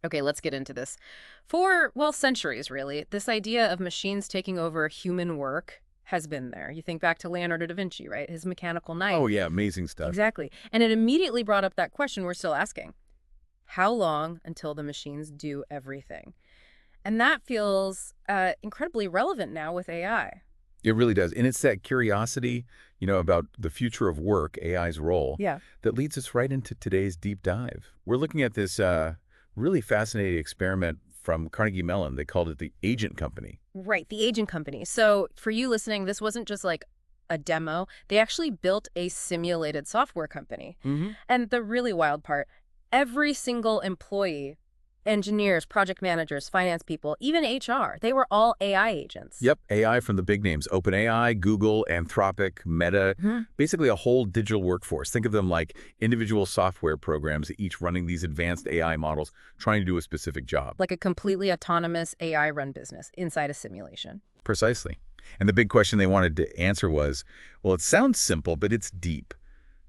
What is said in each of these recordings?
Okay, let's get into this. For, well, centuries, really, this idea of machines taking over human work has been there. You think back to Leonardo da Vinci, right? His mechanical Oh, knife. yeah, amazing stuff. Exactly. And it immediately brought up that question we're still asking. How long until the machines do everything? And that feels incredibly relevant now with AI. It really does. And it's that curiosity, about the future of work, AI's role, Yeah. that leads us right into today's deep dive. We're looking at this really fascinating experiment from Carnegie Mellon. They called it the Agent Company. Right, the agent company. So for you listening, this wasn't just like a demo. They actually built a simulated software company. Hmm. And the really wild part, every single employee, engineers, project managers, finance people, even HR, they were all AI agents. Yep, AI from the big names, OpenAI, Google, Anthropic, Meta, Mhm. basically a whole digital workforce. Think of them like individual software programs, each running these advanced AI models, trying to do a specific job. Like a completely autonomous AI-run business inside a simulation. Precisely. And the big question they wanted to answer was, well, it sounds simple, but it's deep.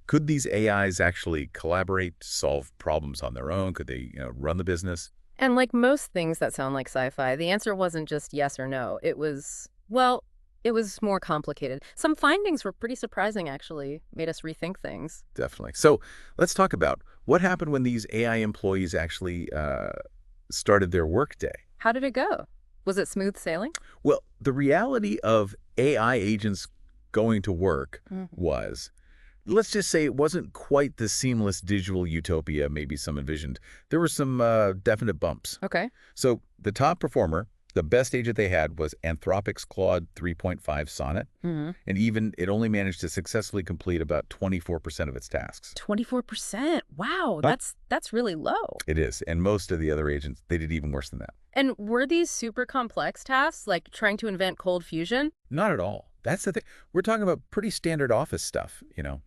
Could these AIs actually collaborate, solve problems on their own? Could they, run the business? And like most things that sound like sci-fi, the answer wasn't just yes or no. It was, well, it was more complicated. Some findings were pretty surprising, actually, made us rethink things. Definitely. So let's talk about what happened when these AI employees actually started their workday. How did it go? Was it smooth sailing? Well, the reality of AI agents going to work Mhm. was, let's just say it wasn't quite the seamless digital utopia maybe some envisioned. There were some definite bumps. Okay. So the top performer, the best agent they had was Anthropic's Claude 3.5 Sonnet, Hmm. and even it only managed to successfully complete about 24% of its tasks. 24%. Wow, Huh? that's really low. It is, and most of the other agents, they did even worse than that. And were these super complex tasks, like trying to invent cold fusion? Not at all. That's the thing. We're talking about pretty standard office stuff,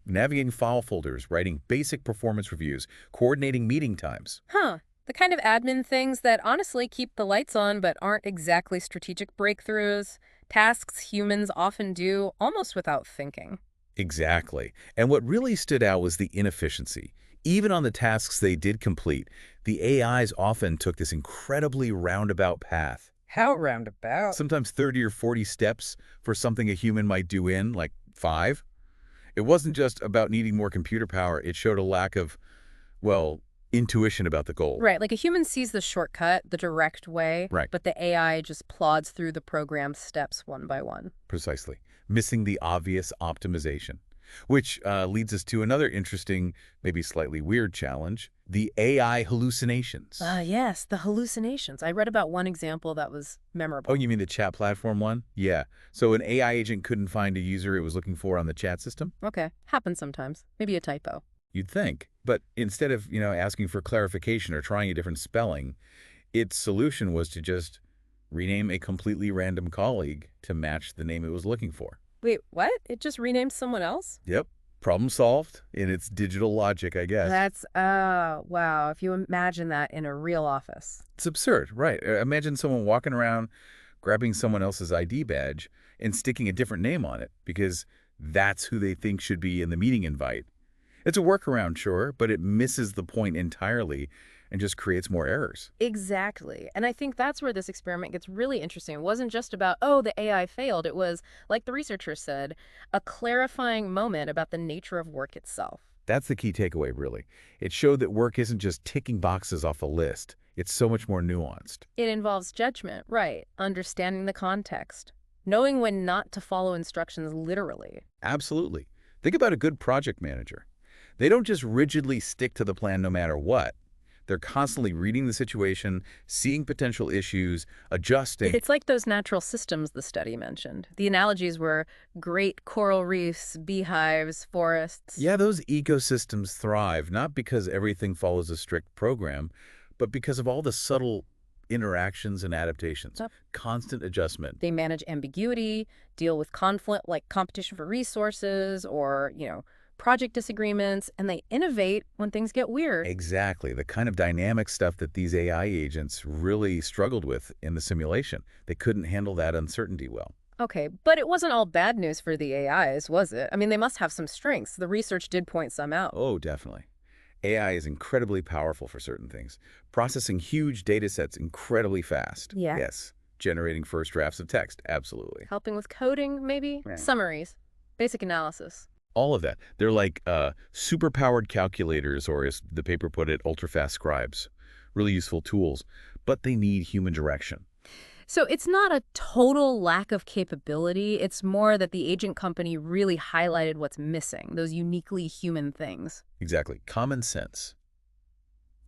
navigating file folders, writing basic performance reviews, coordinating meeting times. Huh. The kind of admin things that honestly keep the lights on but aren't exactly strategic breakthroughs, tasks humans often do almost without thinking. Exactly. And what really stood out was the inefficiency. Even on the tasks they did complete, the AIs often took this incredibly roundabout path. How roundabout? Sometimes 30 or 40 steps for something a human might do in, like 5. It wasn't just about needing more computer power. It showed a lack of, well, intuition about the goal. Right, like a human sees the shortcut, the direct way, Right. but the AI just plods through the program's steps one by one. Precisely. Missing the obvious optimization. Which leads us to another interesting, maybe slightly weird challenge, the AI hallucinations. Yes, the hallucinations. I read about one example that was Oh, memorable. you mean the chat platform one? Yeah. So an AI agent couldn't find a user it was looking for on the chat system? Okay, happens sometimes. Maybe a typo. You'd think. But instead of, asking for clarification or trying a different spelling, its solution was to just rename a completely random colleague to match the name it was looking for. Wait, what? It just renamed someone else? Yep. Problem solved in its digital logic, I guess. Wow. If you imagine that in a real office. It's absurd, right? Imagine someone walking around, grabbing someone else's ID badge and sticking a different name on it because that's who they think should be in the meeting invite. It's a workaround, sure, but it misses the point entirely and just creates more errors. Exactly. And I think that's where this experiment gets really interesting. It wasn't just about, oh, the AI failed. It was, like the researchers said, a clarifying moment about the nature of work itself. That's the key takeaway, really. It showed that work isn't just ticking boxes off a list. It's so much more nuanced. It involves judgment, right? Understanding the context, knowing when not to follow instructions literally. Absolutely. Think about a good project manager. They don't just rigidly stick to the plan no matter what. They're constantly reading the situation, seeing potential issues, adjusting. It's like those natural systems the study mentioned. The analogies were great coral reefs, beehives, forests. Yeah, those ecosystems thrive, not because everything follows a strict program, but because of all the subtle interactions and adaptations, Yep. constant adjustment. They manage ambiguity, deal with conflict like competition for resources or, project disagreements, and they innovate when things get weird. Exactly, the kind of dynamic stuff that these AI agents really struggled with in the simulation. They couldn't handle that uncertainty well. Okay, but it wasn't all bad news for the AIs, was it? I mean, they must have some strengths. The research did point some out. Oh, definitely. AI is incredibly powerful for certain things, processing huge data sets incredibly fast. Yeah. Yes. Generating first drafts of text. Absolutely. Helping with coding, maybe? Right. Summaries. Basic analysis. All of that. They're like super-powered calculators, or as the paper put it, ultra-fast scribes. Really useful tools, but they need human direction. So it's not a total lack of capability. It's more that the agent company really highlighted what's missing, those uniquely human things. Exactly. Common sense,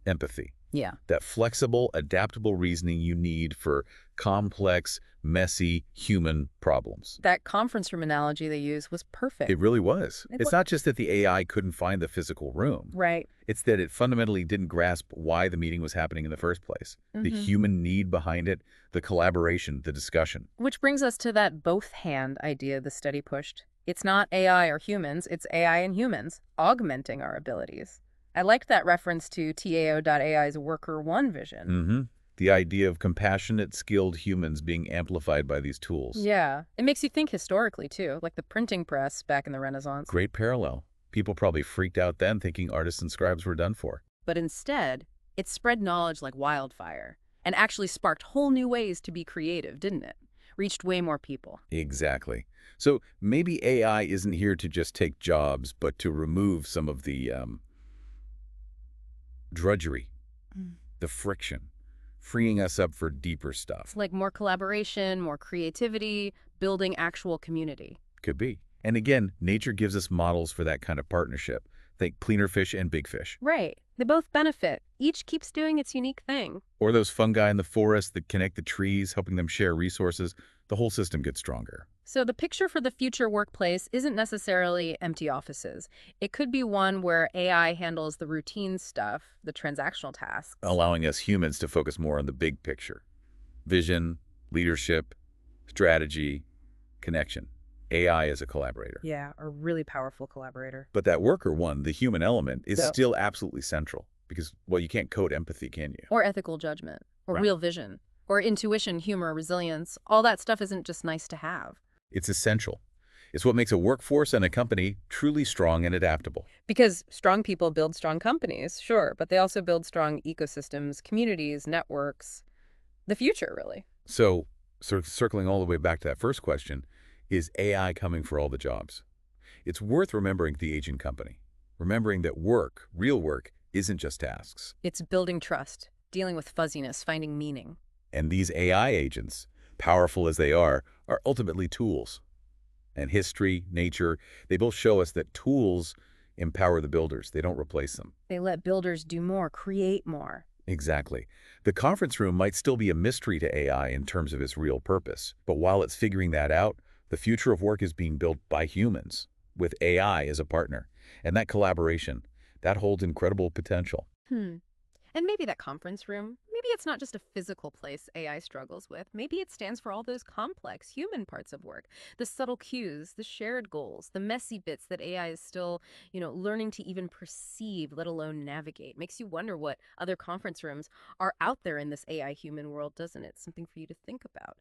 empathy, Yeah. that flexible, adaptable reasoning you need for complex, messy human problems. That conference room analogy they used was perfect. It really was. It It's wa- not just that the AI couldn't find the physical room. Right. It's that it fundamentally didn't grasp why the meeting was happening in the first place. The human need behind it, the collaboration, the discussion. Which brings us to that both-hand idea the study pushed. It's not AI or humans, it's AI and humans, augmenting our abilities. I liked that reference to TAO.AI's Worker One vision. Mm-hmm. The idea of compassionate, skilled humans being amplified by these tools. Yeah. It makes you think historically, too, like the printing press back in the Renaissance. Great parallel. People probably freaked out then thinking artists and scribes were done for. But instead, it spread knowledge like wildfire and actually sparked whole new ways to be creative, didn't it? Reached way more people. Exactly. So maybe AI isn't here to just take jobs, but to remove some of the drudgery, the friction, freeing us up for deeper stuff. Like more collaboration, more creativity, building actual community. Could be. And again, nature gives us models for that kind of partnership. Think cleaner fish and big fish. Right. They both benefit. Each keeps doing its unique thing. Or those fungi in the forest that connect the trees, helping them share resources. The whole system gets stronger. So the picture for the future workplace isn't necessarily empty offices. It could be one where AI handles the routine stuff, the transactional tasks. Allowing us humans to focus more on the big picture. Vision, leadership, strategy, connection. AI as a collaborator. Yeah, a really powerful collaborator. But that worker one, the human element, is So- still absolutely central. Because, well, you can't code empathy, can you? Or ethical judgment, or Right. real vision, or intuition, humor, resilience. All that stuff isn't just nice to have. It's essential. It's what makes a workforce and a company truly strong and adaptable. Because strong people build strong companies, sure, but they also build strong ecosystems, communities, networks. The future, really. So, circling all the way back to that first question, is AI coming for all the jobs? It's worth remembering the agent company. Remembering that work, real work, isn't just tasks. It's building trust, dealing with fuzziness, finding meaning. And these AI agents, powerful as they are ultimately tools. And history, nature, they both show us that tools empower the builders. They don't replace them. They let builders do more, create more. Exactly. The conference room might still be a mystery to AI in terms of its real purpose. But while it's figuring that out, the future of work is being built by humans, with AI as a partner. And that collaboration, that holds incredible potential. And maybe that conference room, maybe it's not just a physical place AI struggles with. Maybe it stands for all those complex human parts of work, the subtle cues, the shared goals, the messy bits that AI is still, learning to even perceive, let alone navigate. Makes you wonder what other conference rooms are out there in this AI human world, doesn't it? Something for you to think about.